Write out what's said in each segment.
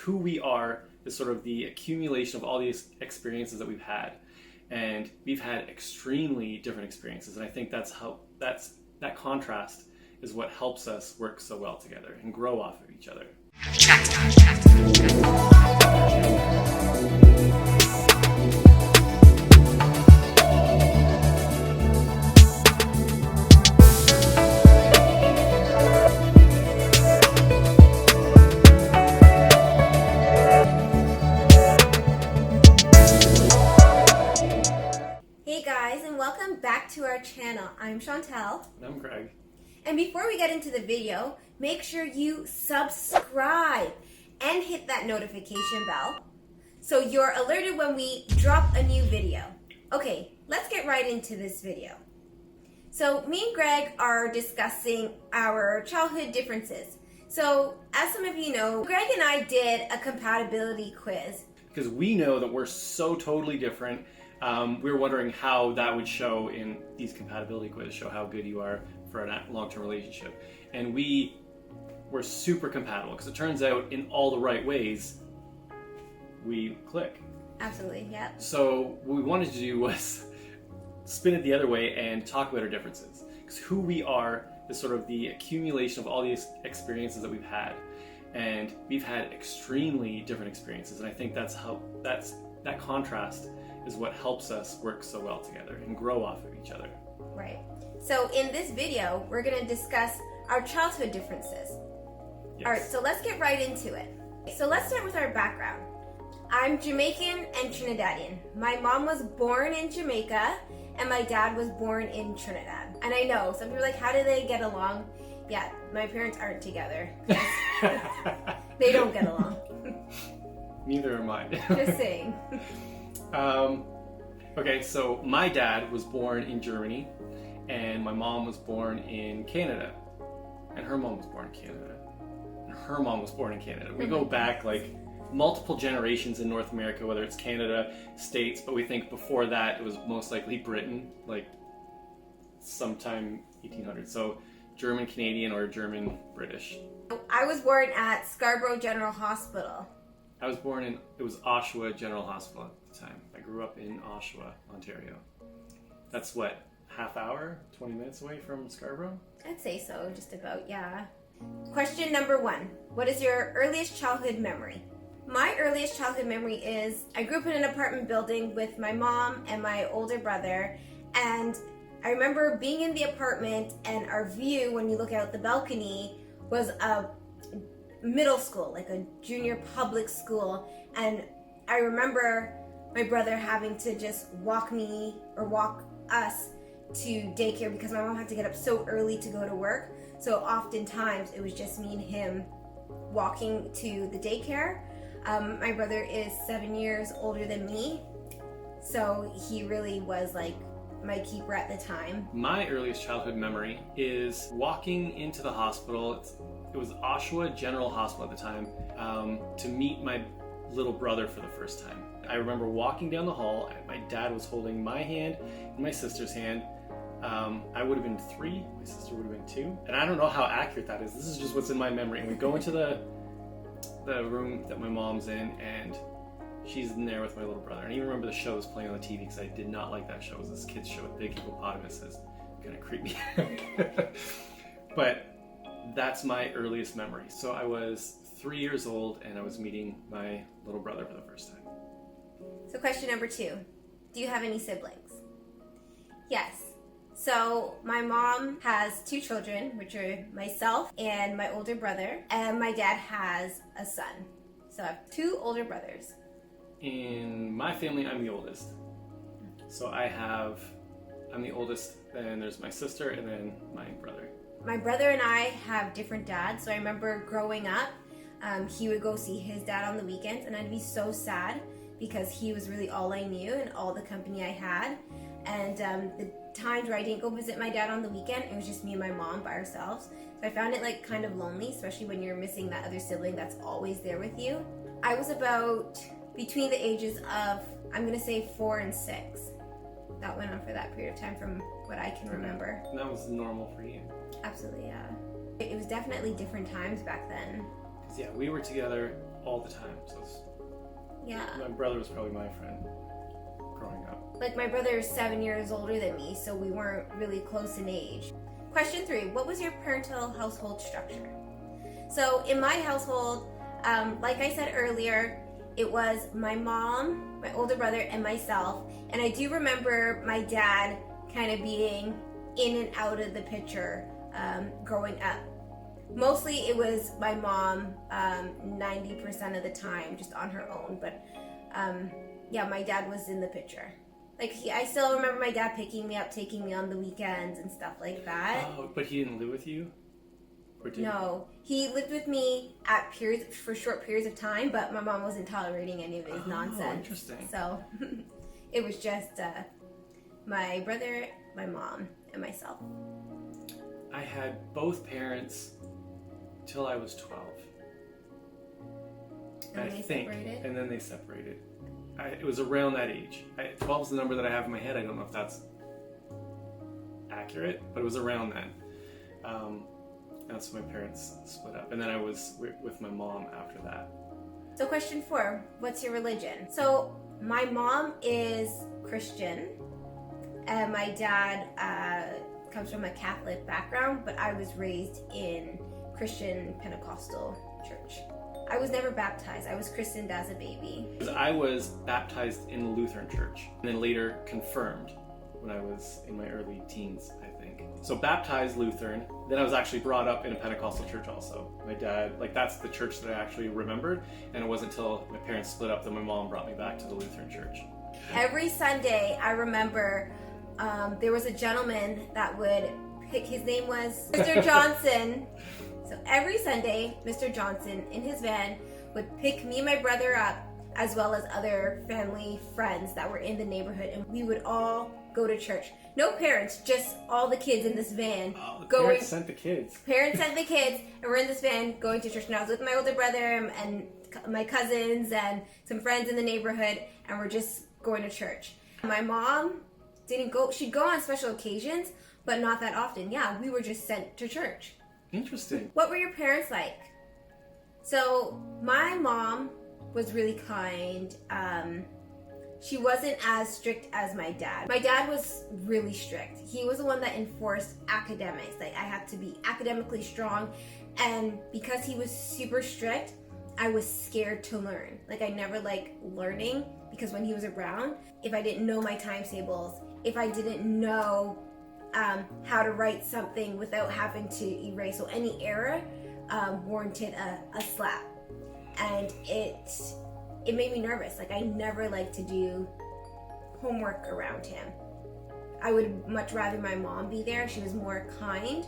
who we are is sort of the accumulation of all these experiences that we've had. And we've had extremely different experiences. And I think that contrast is what helps us work so well together and grow off of each other. Hey guys, and welcome back to our channel. I'm Chantel. And I'm Greg. And before we get into the video, make sure you subscribe and hit that notification bell so you're alerted when we drop a new video. Okay, let's get right into this video. So me and Greg are discussing our childhood differences. So as some of you know, Greg and I did a compatibility quiz. Because we know that we're so totally different. We were wondering how that would show in these compatibility quizzes, show how good you are for a long-term relationship. And we were super compatible because it turns out in all the right ways, we click. Absolutely, yeah. So what we wanted to do was spin it the other way and talk about our differences. Because who we are is sort of the accumulation of all these experiences that we've had. And we've had extremely different experiences. And I think that contrast is what helps us work so well together and grow off of each other. Right. So in this video, we're going to discuss our childhood differences. Yes. All right, so let's get right into it. So let's start with our background. I'm Jamaican and Trinidadian. My mom was born in Jamaica and my dad was born in Trinidad. And I know, some people are like, how do they get along? Yeah, my parents aren't together. They don't get along. Neither are mine. Just saying. Okay, so my dad was born in Germany, and my mom was born in Canada, and her mom was born in Canada, and her mom was born in Canada. We go back like multiple generations in North America, whether it's Canada, States, but we think before that it was most likely Britain, like sometime 1800s. So German Canadian or German British. I was born at Scarborough General Hospital. I was born in, it was Oshawa General Hospital at the time. I grew up in Oshawa, Ontario. That's what, half hour, 20 minutes away from Scarborough? I'd say so, just about, yeah. Question number 1. What is your earliest childhood memory? My earliest childhood memory is I grew up in an apartment building with my mom and my older brother, and I remember being in the apartment and our view when you look out the balcony was a middle school, like a junior public school, and I remember my brother having to just walk us to daycare because my mom had to get up so early to go to work. So oftentimes it was just me and him walking to the daycare. My brother is 7 years older than me, so he really was like my keeper at the time. My earliest childhood memory is walking into the hospital. It was Oshawa General Hospital at the time, to meet my little brother for the first time. I remember walking down the hall, and my dad was holding my hand and my sister's hand. I would have been 3, my sister would have been 2. And I don't know how accurate that is. This is just what's in my memory. And we go into the room that my mom's in, and she's in there with my little brother. And I even remember the show was playing on the TV because I did not like that show. It was this kid's show with big hippopotamuses. It kind of creeped me out. But that's my earliest memory. So I was 3 years old and I was meeting my little brother for the first time. So question number 2. Do you have any siblings? Yes. So my mom has 2 children, which are myself and my older brother, and my dad has a son. So I have 2 older brothers. In my family, I'm the oldest. So I'm the oldest, then there's my sister, and then my brother. My brother and I have different dads, so I remember growing up, he would go see his dad on the weekends, and I'd be so sad because he was really all I knew and all the company I had. And the times where I didn't go visit my dad on the weekend, it was just me and my mom by ourselves. So I found it like kind of lonely, especially when you're missing that other sibling that's always there with you. I was about between the ages of, I'm gonna say 4 and 6. That went on for that period of time from what I can remember. And that was normal for you? Absolutely, yeah. It was definitely different times back then. Yeah, we were together all the time. So Yeah. my brother was probably my friend growing up. Like, my brother is 7 years older than me, so we weren't really close in age. Question 3, what was your parental household structure? So in my household, like I said earlier, it was my mom, my older brother, and myself. And I do remember my dad kind of being in and out of the picture growing up. Mostly it was my mom 90% of the time, just on her own. But yeah, my dad was in the picture. Like, I still remember my dad picking me up, taking me on the weekends and stuff like that. Oh, but he didn't live with you? Or did No, he lived with me for short periods of time, but my mom wasn't tolerating any of his nonsense. Interesting. So it was just my brother, my mom, and myself. I had both parents till I was 12. And they separated? And then they separated. It was around that age. 12 is the number that I have in my head. I don't know if that's accurate, but it was around then. That's when my parents split up. And then I was with my mom after that. So question 4, what's your religion? So my mom is Christian, and my dad comes from a Catholic background, but I was raised in Christian Pentecostal church. I was never baptized. I was christened as a baby. I was baptized in the Lutheran church and then later confirmed when I was in my early teens, I think. So baptized Lutheran, then I was actually brought up in a Pentecostal church also. My dad, that's the church that I actually remembered, and it wasn't until my parents split up that my mom brought me back to the Lutheran church. Every Sunday, I remember there was a gentleman that would pick, his name was Mr. Johnson. So every Sunday, Mr. Johnson in his van would pick me and my brother up, as well as other family friends that were in the neighborhood, and we would all go to church. No parents, just all the kids in this van. Parents sent the kids. Parents sent the kids, and we're in this van going to church. And I was with my older brother and my cousins and some friends in the neighborhood, and we're just going to church. My mom didn't go. She'd go on special occasions, but not that often. Yeah, we were just sent to church. Interesting. What were your parents like? So my mom was really kind. She wasn't as strict as my dad. My dad was really strict. He was the one that enforced academics. Like, I had to be academically strong, and because he was super strict, I was scared to learn. Like, I never liked learning, because when he was around, if I didn't know my timetables, if I didn't know how to write something without having to erase, so any error warranted a slap. And it made me nervous. Like, I never liked to do homework around him. I would much rather my mom be there. She was more kind.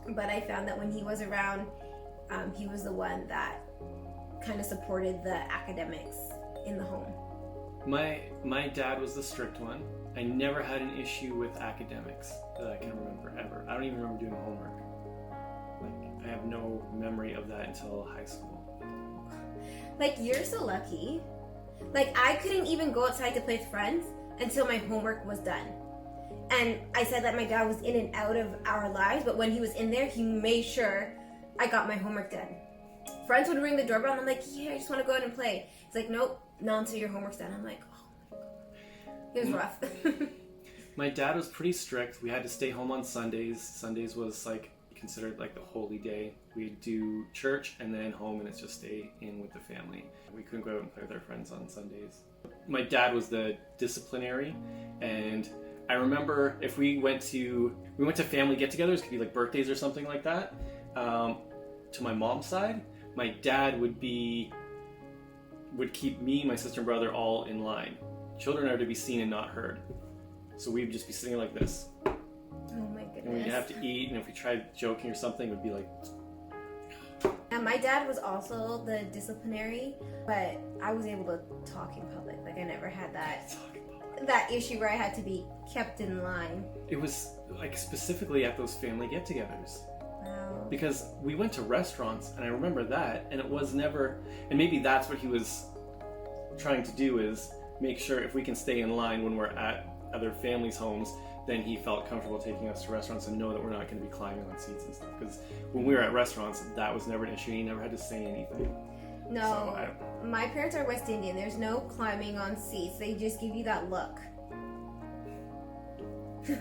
But I found that when he was around, he was the one that kind of supported the academics in the home. My dad was the strict one. I never had an issue with academics that I can remember ever. I don't even remember doing homework. Like, I have no memory of that until high school. Like, you're so lucky. Like, I couldn't even go outside to play with friends until my homework was done. And I said that my dad was in and out of our lives, but when he was in there, he made sure I got my homework done. Friends would ring the doorbell, and I'm like, yeah, I just want to go out and play. It's like, nope, not until your homework's done. I'm like, oh my God. It was rough. My dad was pretty strict. We had to stay home on Sundays. Sundays was considered the holy day. We'd do church and then home, and it's just stay in with the family. We couldn't go out and play with our friends on Sundays. My dad was the disciplinary, and I remember if we went to family get-togethers, could be like birthdays or something like that. To my mom's side, my dad would keep me, my sister and brother all in line. Children are to be seen and not heard. So we'd just be sitting like this. Oh my goodness. And we'd have to eat, and if we tried joking or something, it would be like... And my dad was also the disciplinary, but I was able to talk in public. Like, I never had that issue where I had to be kept in line. It was specifically at those family get-togethers. Wow. Because we went to restaurants, and I remember that, and it was never... And maybe that's what he was trying to do, is make sure if we can stay in line when we're at other families' homes, then he felt comfortable taking us to restaurants and know that we're not going to be climbing on seats and stuff. Because when we were at restaurants, that was never an issue. He never had to say anything. No, So my parents are West Indian. There's no climbing on seats. They just give you that look.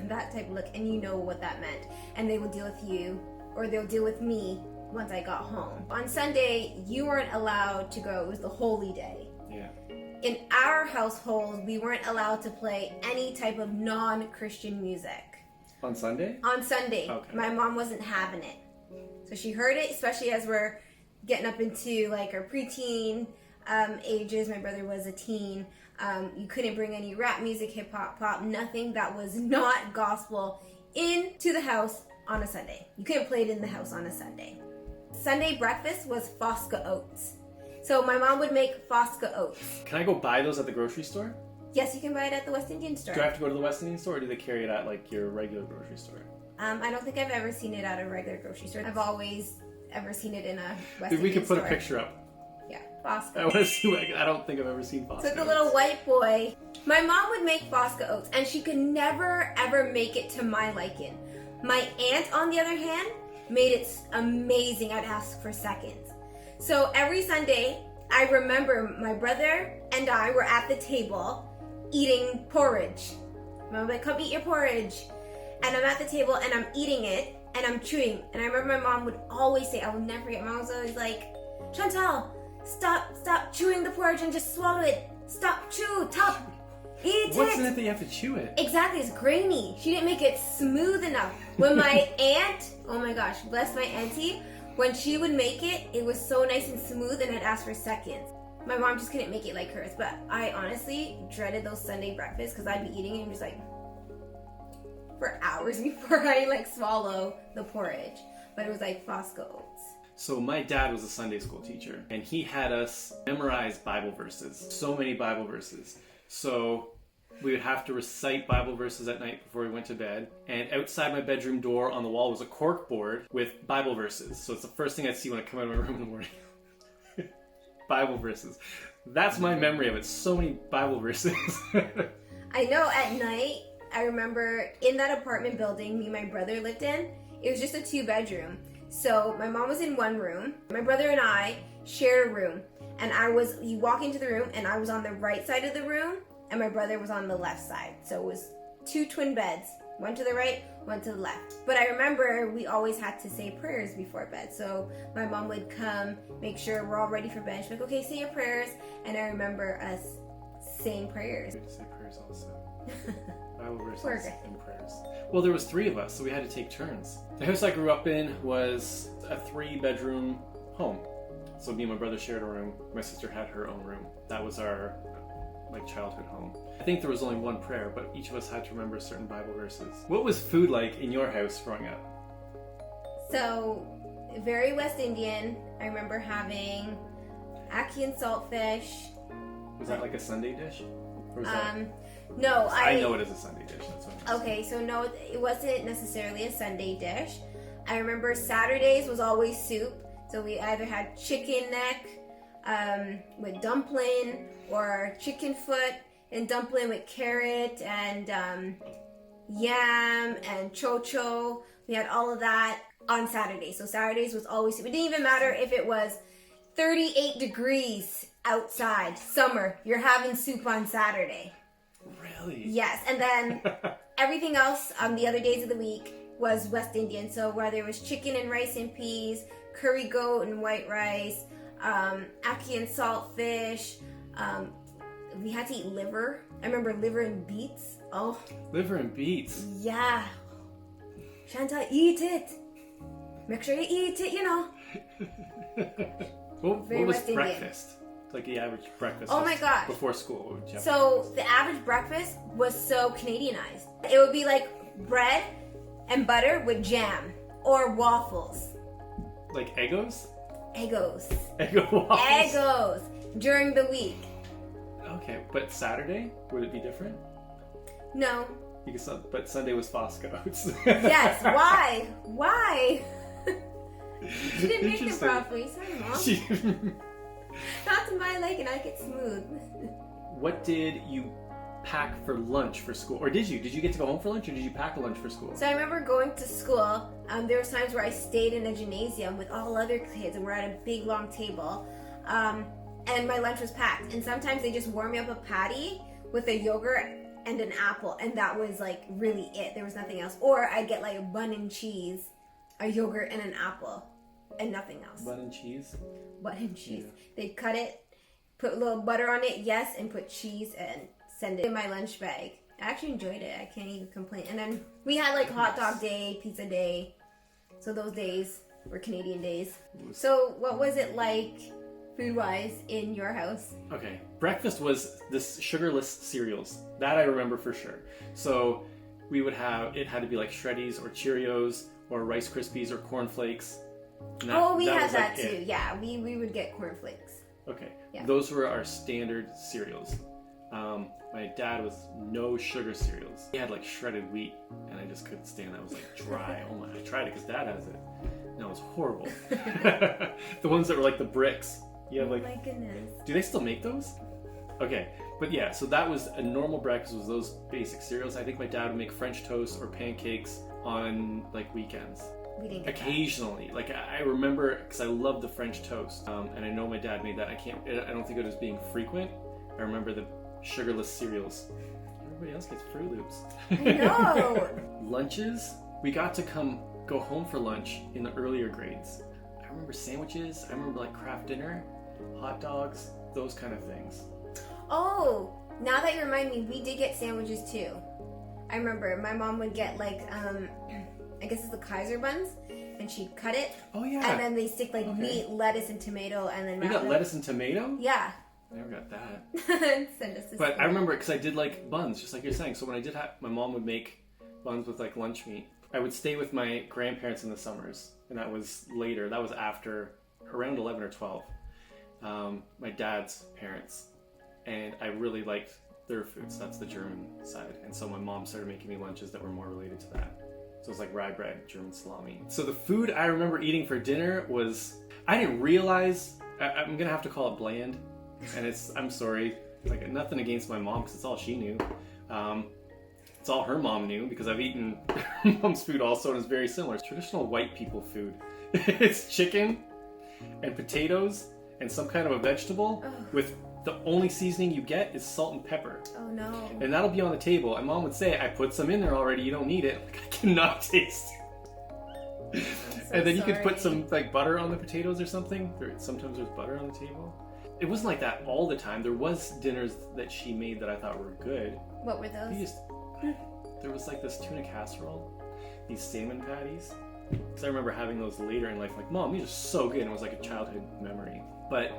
That type of look, and you know what that meant. And they will deal with you, or they'll deal with me once I got home. On Sunday, you weren't allowed to go. It was the holy day. Yeah. In our household, we weren't allowed to play any type of non-Christian music. On Sunday? On Sunday. Okay. My mom wasn't having it. So she heard it, especially as we're getting up into like our preteen ages. My brother was a teen. You couldn't bring any rap music, hip hop, pop, nothing that was not gospel into the house on a Sunday. You couldn't play it in the house on a Sunday. Sunday breakfast was Fosca oats. So my mom would make Fosca oats. Can I go buy those at the grocery store? Yes, you can buy it at the West Indian store. Do I have to go to the West Indian store, or do they carry it at like your regular grocery store? I don't think I've ever seen it at a regular grocery store. I've always ever seen it in a West Dude, we Indian could put store. a picture up. Yeah, Fosca. I want to see. I don't think I've ever seen Fosca. So the little white boy. My mom would make Fosca oats, and she could never ever make it to my liking. My aunt, on the other hand, made it amazing. I'd ask for seconds. So every Sunday, I remember my brother and I were at the table eating porridge. Mom would be like, come eat your porridge. And I'm at the table and I'm eating it and I'm chewing. And I remember my mom would always say, I will never forget, my mom was always like, Chantal, stop chewing the porridge and just swallow it. Stop, chew, eat What's it. in it that you have to chew it? Exactly, it's grainy. She didn't make it smooth enough. When my aunt, oh my gosh, bless my auntie, when she would make it, it was so nice and smooth and I'd ask for seconds. My mom just couldn't make it like hers, but I honestly dreaded those Sunday breakfasts because I'd be eating it and just like for hours before I like swallow the porridge. But it was like Fosca oats. So my dad was a Sunday school teacher, and he had us memorize Bible verses. So many Bible verses. So we would have to recite Bible verses at night before we went to bed. And outside my bedroom door on the wall was a cork board with Bible verses. So it's the first thing I'd see when I come out of my room in the morning. Bible verses. That's my memory of it. So many Bible verses. I know at night, I remember in that apartment building me and my brother lived in, it was just a 2-bedroom. So my mom was in one room, my brother and I shared a room. And you walk into the room and I was on the right side of the room and my brother was on the left side. So it was 2 twin beds, one to the right, one to the left. But I remember we always had to say prayers before bed. So my mom would come, make sure we're all ready for bed. She'd be like, okay, say your prayers. And I remember us saying prayers. We had to say prayers also. Bible verses We're good. and prayers. Well, there was 3 of us, so we had to take turns. The house I grew up in was a 3-bedroom home. So me and my brother shared a room. My sister had her own room. That was our childhood home. I think there was only one prayer, but each of us had to remember certain Bible verses. What was food like in your house growing up? So, very West Indian. I remember having ackee and saltfish. Was that like a Sunday dish? Or was No, I know it as a Sunday dish. That's what I'm Okay, so no, it wasn't necessarily a Sunday dish. I remember Saturdays was always soup. So we either had chicken neck with dumpling or chicken foot and dumpling with carrot and yam and chocho. We had all of that on Saturdays. So Saturdays was always soup. It didn't even matter if it was 38 degrees outside, summer. You're having soup on Saturday. Really? Yes, and then everything else on the other days of the week was West Indian. So whether it was chicken and rice and peas, curry goat and white rice, ackee and saltfish. We had to eat liver. I remember liver and beets. Oh. Liver and beets. Yeah. Shanta, eat it. Make sure you eat it, you know. What Very was West Indian. breakfast? Like the average breakfast. Oh my gosh. Before school. What would you have for So breakfast? the average breakfast was so Canadianized. It would be like bread and butter with jam or waffles. Like Eggos? Eggos. Eggo waffles? Eggos during the week. Okay, but Saturday? Would it be different? No. Because, but Sunday was Fosca oats. Yes. Why? Why? She didn't make them Interesting. properly. Sorry, Mom. She- Not to my liking. I like it smooth. What did you pack for lunch for school? Or did you? Did you get to go home for lunch, or did you pack a lunch for school? So I remember going to school. There was times where I stayed in a gymnasium with all other kids, and we're at a big long table. And my lunch was packed. And sometimes they just warm me up a patty with a yogurt and an apple, and that was like really it. There was nothing else. Or I'd get like a bun and cheese, a yogurt and an apple, and nothing else. Bun and cheese? Bun and cheese. Yeah. They'd cut it, put a little butter on it, yes, and put cheese and send it in my lunch bag. I actually enjoyed it. I can't even complain. And then we had like hot dog day, pizza day. So those days were Canadian days. So what was it like food-wise in your house? Okay, breakfast was this sugarless cereals. That I remember for sure. So we would have, it had to be like Shreddies or Cheerios or Rice Krispies or Corn Flakes. We had that too. It. Yeah, we would get Corn Flakes. Okay, yeah. Those were our standard cereals. My dad was no sugar cereals. He had like shredded wheat, and I just couldn't stand that. It was like dry. Oh my! I tried it because Dad has it. No, it was horrible. The ones that were like the bricks. Yeah, like. Oh my goodness. Do they still make those? Okay, but yeah, so that was a normal breakfast. Was those basic cereals? I think my dad would make French toast or pancakes on like weekends. We didn't get occasionally. That. Like I remember because I loved the French toast, and I know my dad made that. I don't think it was being frequent. I remember the sugarless cereals. Everybody else gets Fruit Loops. I know. Lunches, we got to go home for lunch in the earlier grades. I remember sandwiches. I remember like Kraft dinner, hot dogs, those kind of things. Oh, now that you remind me, we did get sandwiches too. I remember my mom would get like I guess it's the Kaiser buns, and she'd cut it. Oh yeah. And then they stick like meat, lettuce, and tomato, and then we got lettuce and tomato. Yeah. I never got that. Send us this. But I remember because I did like buns, just like you're saying. So when I did my mom would make buns with like lunch meat. I would stay with my grandparents in the summers, and that was later. That was after around 11 or 12. My dad's parents, and I really liked their foods. That's the German side, and so my mom started making me lunches that were more related to that. So it was like rye bread, German salami. So the food I remember eating for dinner was, I didn't realize, I'm gonna have to call it bland. And I'm sorry, like nothing against my mom because it's all she knew. It's all her mom knew because I've eaten her mom's food also, and it's very similar. It's traditional white people food. It's chicken and potatoes and some kind of a vegetable with the only seasoning you get is salt and pepper. Oh no. And that'll be on the table. And mom would say, I put some in there already, you don't need it. Like, I cannot taste it. And then you could put some like butter on the potatoes or something. Sometimes there's butter on the table. It wasn't like that all the time. There was dinners that she made that I thought were good. What were those? There was like this tuna casserole, these salmon patties. Because I remember having those later in life. Like, Mom, these are so good. And it was like a childhood memory. But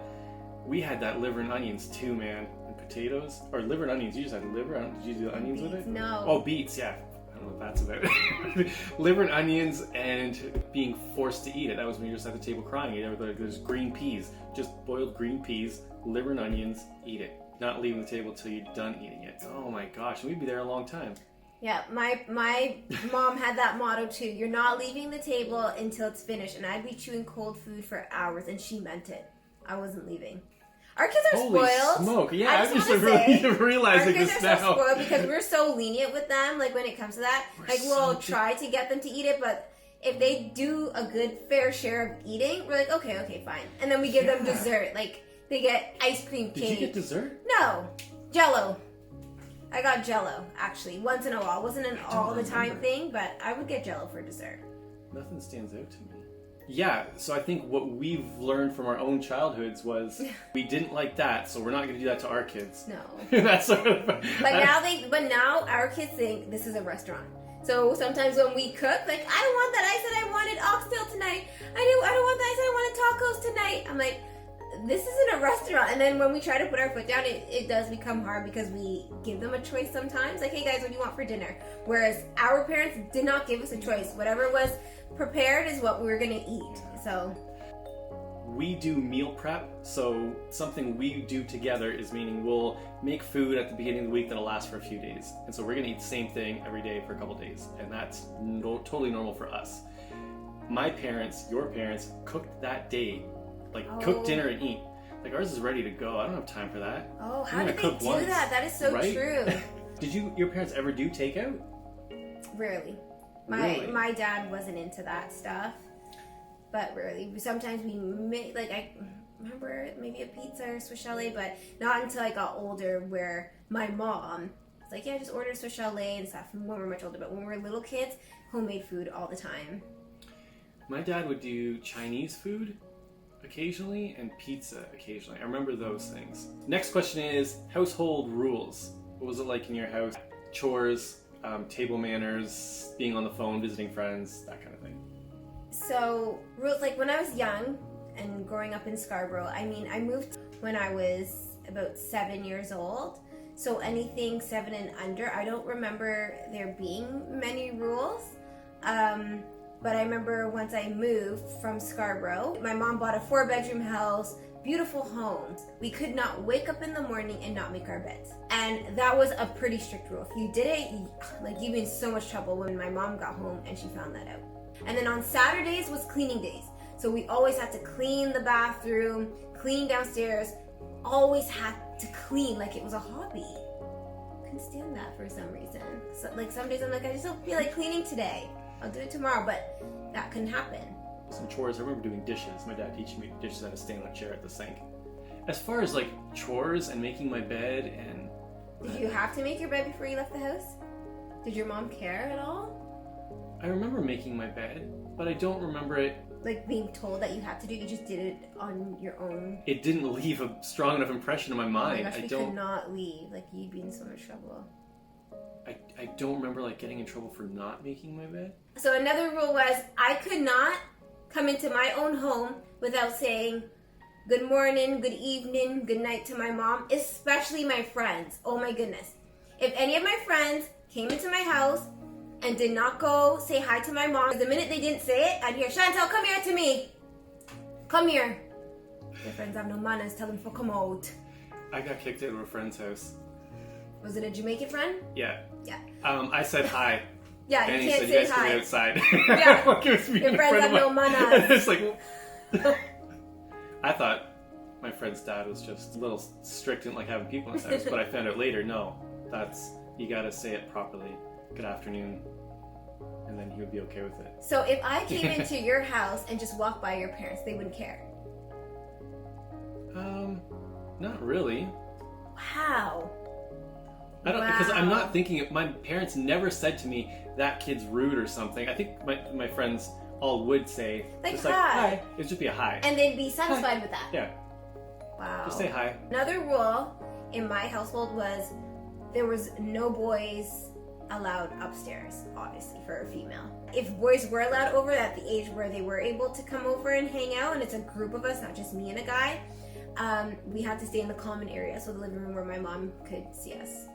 we had that liver and onions too, man. And potatoes. Or liver and onions. You just had liver. Did you do the onions beets, with it? No. Oh, beets, yeah. I don't know what that's about. Liver and onions and being forced to eat it. That was when you just at the table crying. There's green peas. Just boiled green peas, liver and onions, eat it. Not leaving the table till you're done eating it. Oh my gosh, we'd be there a long time. Yeah, my mom had that motto too. You're not leaving the table until it's finished. And I'd be chewing cold food for hours, and she meant it. I wasn't leaving. Our kids are Holy spoiled. Smoke! Yeah, I'm just realizing our this kids now. are so spoiled because we're so lenient with them. Like when it comes to that, we'll try to get them to eat it, but if they do a good fair share of eating, we're like, okay, fine. And then we give them dessert. Like they get ice cream cake. Did you get dessert? No, Jell-O. I got Jell-O actually once in a while. It wasn't an all the time thing, but I would get Jell-O for dessert. Nothing stands out to me. Yeah, so I think what we've learned from our own childhoods was we didn't like that, so we're not going to do that to our kids. No. That's sort of. But now our kids think this is a restaurant. So sometimes when we cook, like I don't want that. I said I wanted oxtail tonight. I don't want that. I said I wanted tacos tonight. I'm like, this isn't a restaurant. And then when we try to put our foot down, it does become hard because we give them a choice sometimes. Like, hey guys, what do you want for dinner? Whereas our parents did not give us a choice. Whatever was prepared is what we were gonna eat. So we do meal prep, so something we do together is meaning we'll make food at the beginning of the week that'll last for a few days, and so we're gonna eat the same thing every day for a couple days, and that's totally normal for us. My parents, your parents, cooked that day, cook dinner and eat. Like ours is ready to go. I don't have time for that. Oh, how did they do that? That is so true. Did your parents ever do takeout? Rarely. Really? My dad wasn't into that stuff, but rarely. Sometimes we remember maybe a pizza or Swiss chalet, but not until I got older where my mom was like, yeah, just order Swiss chalet and stuff when we're much older. But when we were little kids, homemade food all the time. My dad would do Chinese food occasionally and pizza occasionally. I remember those things. Next question is household rules. What was it like in your house? Chores, table manners, being on the phone, visiting friends, that kind of thing. So rules, like when I was young and growing up in Scarborough, I mean, I moved when I was about 7 years old. So anything 7 and under, I don't remember there being many rules. But I remember once I moved from Scarborough, my mom bought a 4-bedroom house, beautiful home. We could not wake up in the morning and not make our beds. And that was a pretty strict rule. If you did it, like you'd be in so much trouble when my mom got home and she found that out. And then on Saturdays was cleaning days. So we always had to clean the bathroom, clean downstairs, always had to clean like it was a hobby. Couldn't stand that for some reason. So, like some days I'm like, I just don't feel like cleaning today. I'll do it tomorrow, but that couldn't happen. Some chores, I remember doing dishes. My dad teaching me dishes how to stand on a chair at the sink. As far as like chores and making my bed and... Did you have to make your bed before you left the house? Did your mom care at all? I remember making my bed, but I don't remember it... Like being told that you had to do it, you just did it on your own? It didn't leave a strong enough impression in my mind. Oh my gosh, we could not leave. Like you'd be in so much trouble. I don't remember like getting in trouble for not making my bed. So another rule was I could not come into my own home without saying good morning, good evening, good night to my mom, especially my friends. Oh my goodness. If any of my friends came into my house and did not go say hi to my mom, the minute they didn't say it, I'd hear, Chantal, come here to me. Come here. Your friends have no manners, tell them to come out. I got kicked out of a friend's house. Was it a Jamaican friend? Yeah. Yeah. I said hi. Yeah, and you can't he say said, hi. you guys can be outside. Yeah. What gives me Your friends have no manners. It's like... I thought my friend's dad was just a little strict and like having people in his house, but I found out later, no. That's... You gotta say it properly. Good afternoon. And then he would be okay with it. So if I came into your house and just walked by your parents, they wouldn't care? Not really. Wow. I don't, because I'm not thinking, my parents never said to me, that kid's rude or something. I think my friends all would say, like, just hi. like, hi. It'd just be a hi. And they'd be satisfied Hi. with that. Yeah. Wow. Just say hi. Another rule in my household was there was no boys allowed upstairs, obviously, for a female. If boys were allowed over at the age where they were able to come over and hang out, and it's a group of us, not just me and a guy, we had to stay in the common area, so the living room where my mom could see us.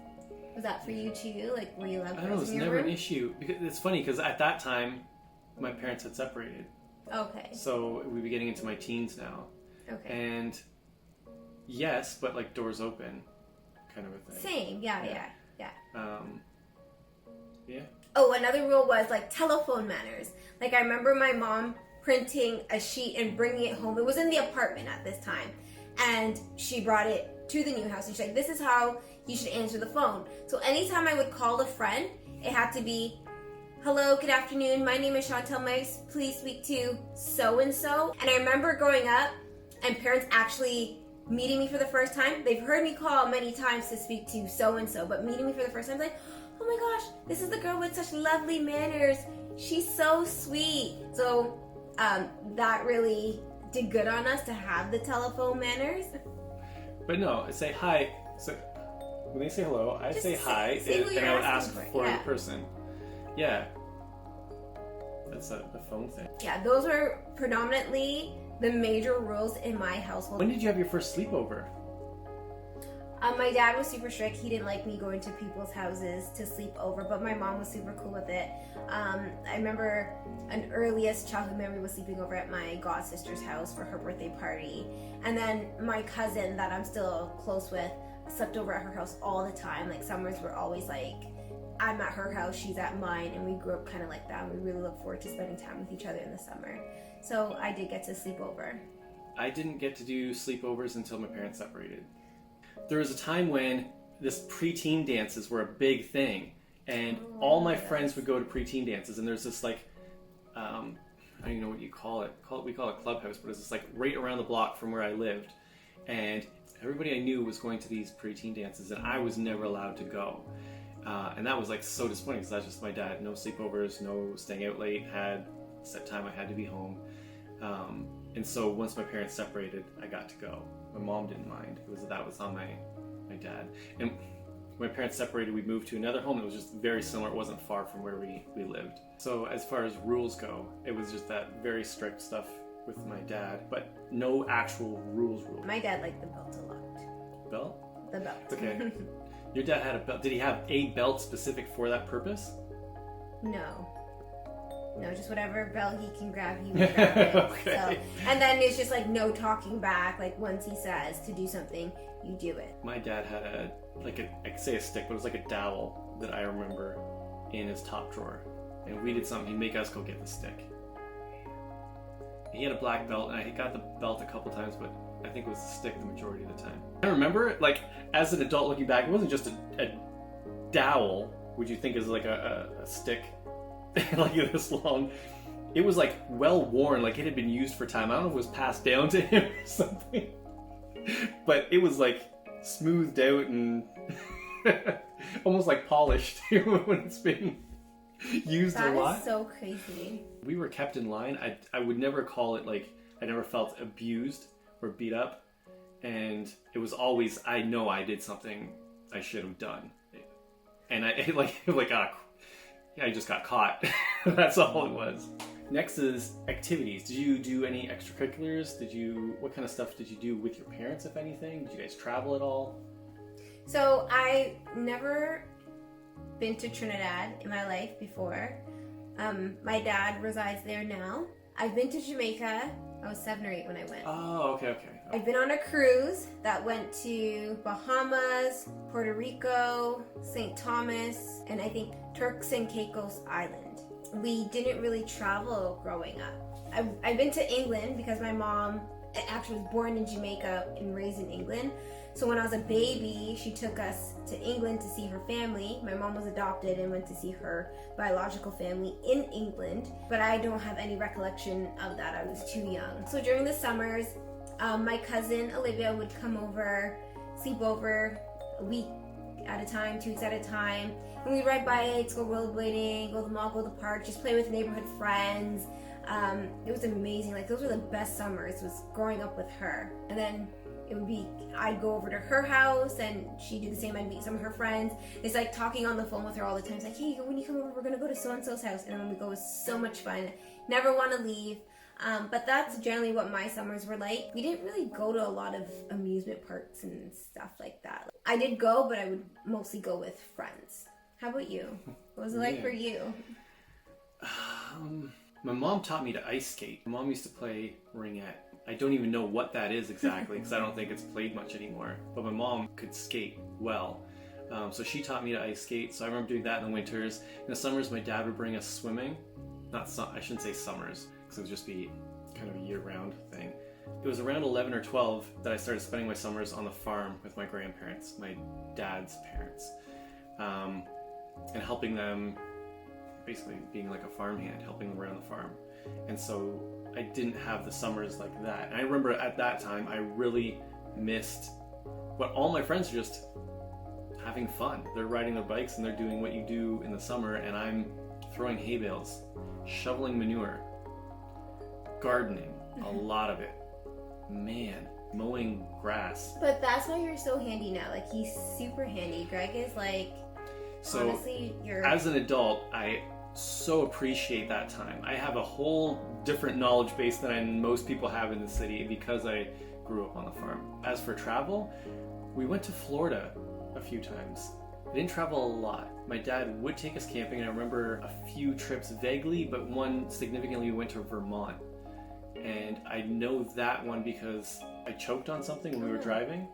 Was that for you too? Like, were you allowed I don't know, boys it's in your never room? an issue. Because it's funny, because at that time, my parents had separated. Okay. So we'd be getting into my teens now. Okay. And yes, but like doors open kind of a thing. Same, yeah. Yeah. Oh, another rule was like telephone manners. Like I remember my mom printing a sheet and bringing it home. It was in the apartment at this time. And she brought it to the new house. And she's like, this is how you should answer the phone. So anytime I would call a friend, it had to be, hello, good afternoon. My name is Chantal. May I please speak to so-and-so? And I remember growing up and parents actually meeting me for the first time. They've heard me call many times to speak to so-and-so, but meeting me for the first time, like, oh my gosh, this is the girl with such lovely manners. She's so sweet. So that really did good on us to have the telephone manners. But no, say hi. So when they say hello, I say hi, say who and you're I would asking ask for. for the person. Yeah. That's the phone thing. Yeah, those were predominantly the major rules in my household. When did you have your first sleepover? My dad was super strict. He didn't like me going to people's houses to sleep over, but my mom was super cool with it. I remember an earliest childhood memory was sleeping over at my god sister's house for her birthday party. And then my cousin that I'm still close with slept over at her house all the time. Like summers were always like, I'm at her house, she's at mine, and we grew up kind of like that. And we really look forward to spending time with each other in the summer. So I did get to sleep over. I didn't get to do sleepovers until my parents separated. There was a time when this preteen dances were a big thing, and all my friends would go to preteen dances, and there's this like don't even know what you call it. We call it clubhouse, but it's just like right around the block from where I lived. And everybody I knew was going to these preteen dances, and I was never allowed to go. And that was like so disappointing because that's just my dad. No sleepovers, no staying out late. Had set time I had to be home. And so once my parents separated, I got to go. My mom didn't mind. That was on my dad. And when my parents separated, we moved to another home. It was just very similar. It wasn't far from where we lived. So as far as rules go, it was just that very strict stuff with my dad, but no actual rules. My dad liked the belt a lot. Belt? The belt. Okay. Your dad had a belt. Did he have a belt specific for that purpose? No, just whatever belt he can grab, he would grab it. Okay. So, and then it's just like no talking back. Like once he says to do something, you do it. My dad had I could say a stick, but it was like a dowel that I remember in his top drawer. And we did something, he'd make us go get the stick. He had a black belt, and I got the belt a couple times, but I think it was the stick the majority of the time. I remember, like, as an adult looking back, it wasn't just a dowel, which you think is like a stick, like this long. It was like well worn, like it had been used for time. I don't know if it was passed down to him or something, but it was like smoothed out and almost like polished when it's been used a lot. That is so crazy. We were kept in line. I would never call it like, I never felt abused or beat up. And it was always, I know I did something I should have done. And I I just got caught. That's all it was. Next is activities. Did you do any extracurriculars? What kind of stuff did you do with your parents, if anything? Did you guys travel at all? So I never been to Trinidad in my life before. My dad resides there now. I've been to Jamaica. I was 7 or 8 when I went. Oh, okay. I've been on a cruise that went to Bahamas, Puerto Rico, St. Thomas, and I think Turks and Caicos Island. We didn't really travel growing up. I've been to England because my mom actually was born in Jamaica and raised in England. So when I was a baby, she took us to England to see her family. My mom was adopted and went to see her biological family in England, but I don't have any recollection of that. I was too young. So during the summers, my cousin Olivia would come over, sleep over a week at a time, 2 weeks at a time, and we'd ride bikes, go rollerblading, go to the mall, go to the park, just play with neighborhood friends. It was amazing. Like, those were the best summers, was growing up with her. And then it would be, I'd go over to her house and she'd do the same. I'd meet some of her friends. It's like talking on the phone with her all the time. It's like, hey, when you come over, we're gonna go to so-and-so's house. And when we go, it's so much fun. Never want to leave. But that's generally what my summers were like. We didn't really go to a lot of amusement parks and stuff like that. I did go, but I would mostly go with friends. How about you? What was it like for you? My mom taught me to ice skate. My mom used to play ringette. I don't even know what that is exactly because I don't think it's played much anymore. But my mom could skate well. So she taught me to ice skate. So I remember doing that in the winters. In the summers, my dad would bring us swimming. I shouldn't say summers because it would just be kind of a year-round thing. It was around 11 or 12 that I started spending my summers on the farm with my grandparents, my dad's parents, and helping them, basically being like a farmhand, helping them around the farm. And so I didn't have the summers like that. And I remember at that time, I really missed, but all my friends are just having fun. They're riding their bikes and they're doing what you do in the summer, and I'm throwing hay bales, shoveling manure, gardening, a lot of it. Man, mowing grass. But that's why you're so handy now. Like, he's super handy. Greg is like, so honestly, as an adult, I so appreciate that time. I have a whole different knowledge base than most people have in the city because I grew up on the farm. As for travel, we went to Florida a few times. I didn't travel a lot. My dad would take us camping, and I remember a few trips vaguely, but one significantly, we went to Vermont. And I know that one because I choked on something when we were driving,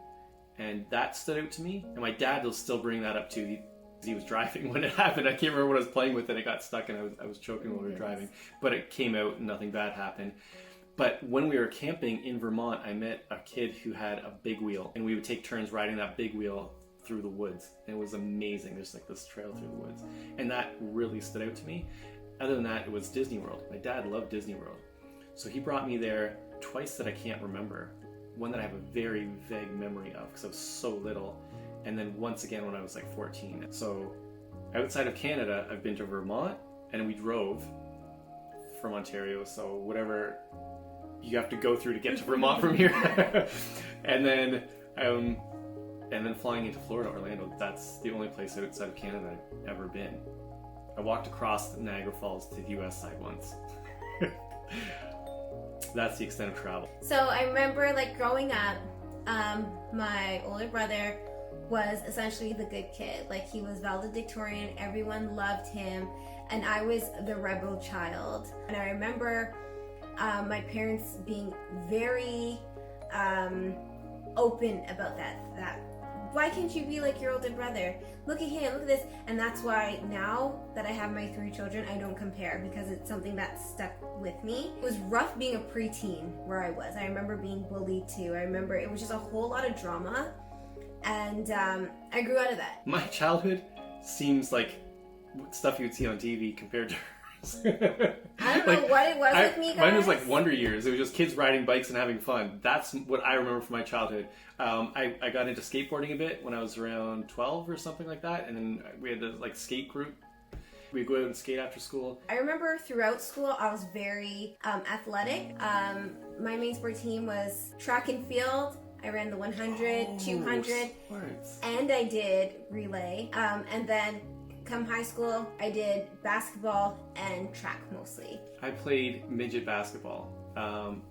and that stood out to me. And my dad will still bring that up too. He was driving when it happened. I can't remember what I was playing with, and it got stuck, and I was choking while we were driving. But it came out, and nothing bad happened. But when we were camping in Vermont, I met a kid who had a big wheel, and we would take turns riding that big wheel through the woods. And it was amazing. There's like this trail through the woods, and that really stood out to me. other than that, it was Disney World. My dad loved Disney World. So he brought me there twice that I can't remember. One that I have a very vague memory of because I was so little. And then once again when I was like 14. So outside of Canada, I've been to Vermont, and we drove from Ontario. So whatever you have to go through to get to Vermont from here. and then flying into Florida, Orlando. That's the only place outside of Canada I've ever been. I walked across Niagara Falls to the US side once. That's the extent of travel. So I remember like growing up, my older brother was essentially the good kid. Like he was valedictorian, everyone loved him, and I was the rebel child. And I remember my parents being very open about that. Why can't you be like your older brother? Look at him, look at this. And that's why now that I have my 3 children, I don't compare, because it's something that stuck with me. It was rough being a preteen where I was. I remember being bullied too. I remember it was just a whole lot of drama. And I grew out of that. My childhood seems like stuff you would see on TV compared to hers. I don't know what it was with me, guys. Mine was like Wonder Years. It was just kids riding bikes and having fun. That's what I remember from my childhood. I got into skateboarding a bit when I was around 12 or something like that, and then we had this like skate group. We'd go out and skate after school. I remember throughout school I was very athletic. My main sport team was track and field. I ran the 100, 200, sports. And I did relay. And then come high school, I did basketball and track mostly. I played midget basketball.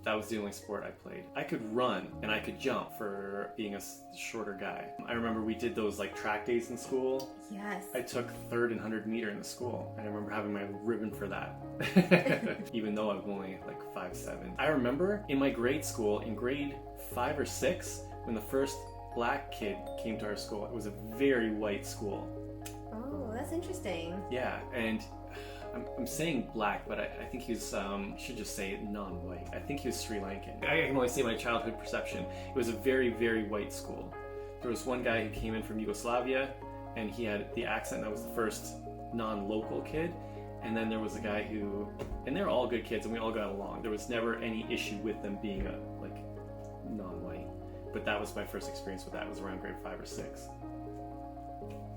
That was the only sport I played. I could run and I could jump for being a shorter guy. I remember we did those like track days in school. Yes. I took 3rd and 100 meter in the school, and I remember having my ribbon for that. Even though I was only like 5'7". I remember in my grade school, in grade 5 or 6, when the first black kid came to our school. It was a very white school. Oh, that's interesting. Yeah, and I'm saying black, but I think he's, should just say non-white. I think he was Sri Lankan. I can only say my childhood perception. It was a very, very white school. There was one guy who came in from Yugoslavia, and he had the accent. That was the first non-local kid. And then there was a guy who, and they were all good kids, and we all got along. There was never any issue with them being like non-white. But that was my first experience with that. It was around grade 5 or 6.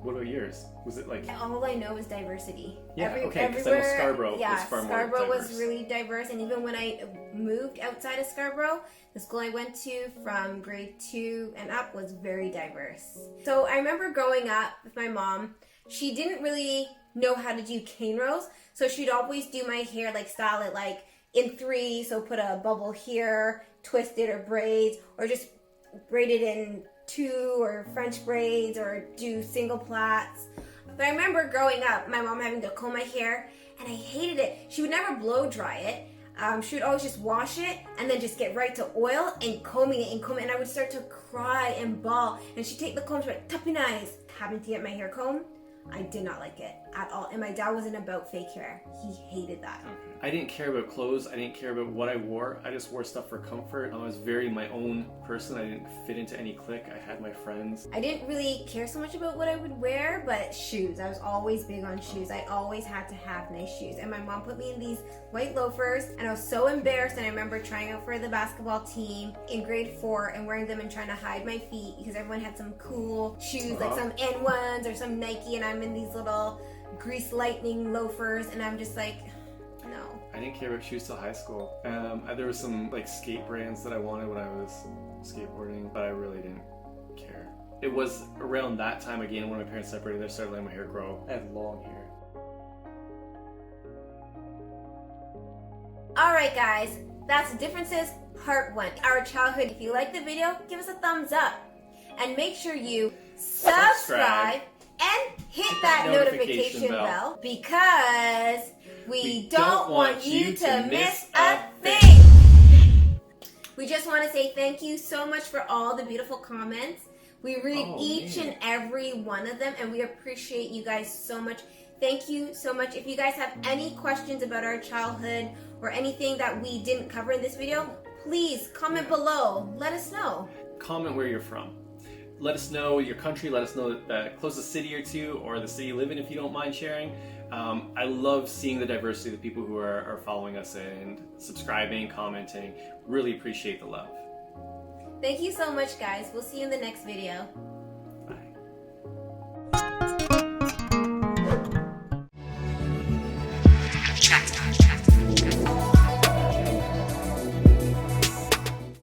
What about yours? Was it like... All I know is diversity. Yeah, okay, because I know Scarborough was far more diverse. Scarborough was really diverse, and even when I moved outside of Scarborough, the school I went to from grade 2 and up was very diverse. So I remember growing up with my mom, she didn't really know how to do cane rows, so she'd always do my hair, like style it like in 3, so put a bubble here, twist it or braids, or just braid it in 2 or French braids or do single plaits. But I remember growing up, my mom having to comb my hair, and I hated it. She would never blow dry it. She would always just wash it and then just get right to oil and combing it, and I would start to cry and bawl. And she'd take the comb, she'd be like, "Tuppy nice." Having to get my hair combed, I did not like it at all. And my dad wasn't about fake hair. He hated that. Okay. I didn't care about clothes. I didn't care about what I wore. I just wore stuff for comfort. I was very my own person. I didn't fit into any clique. I had my friends. I didn't really care so much about what I would wear, but shoes. I was always big on shoes. I always had to have nice shoes. And my mom put me in these white loafers, and I was so embarrassed. And I remember trying out for the basketball team in grade 4 and wearing them and trying to hide my feet because everyone had some cool shoes, like some N1s or some Nike, and I'm in these little grease lightning loafers, and I'm just like, no. I didn't care about shoes till high school. There was some like skate brands that I wanted when I was skateboarding, but I really didn't care. It was around that time again when my parents separated, they started letting my hair grow. I had long hair. Alright guys, that's Differences Part 1. Our childhood. If you like the video, give us a thumbs up. And make sure you subscribe and hit that notification bell because we don't want you to miss a thing. We just want to say thank you so much for all the beautiful comments. We read each and every one of them, and we appreciate you guys so much. Thank you so much. If you guys have any questions about our childhood or anything that we didn't cover in this video, please comment below. Let us know. Comment where you're from. Let us know your country. Let us know the closest city or two, or the city you live in if you don't mind sharing. I love seeing the diversity of the people who are following us and subscribing, commenting. Really appreciate the love. Thank you so much, guys. We'll see you in the next video. Bye.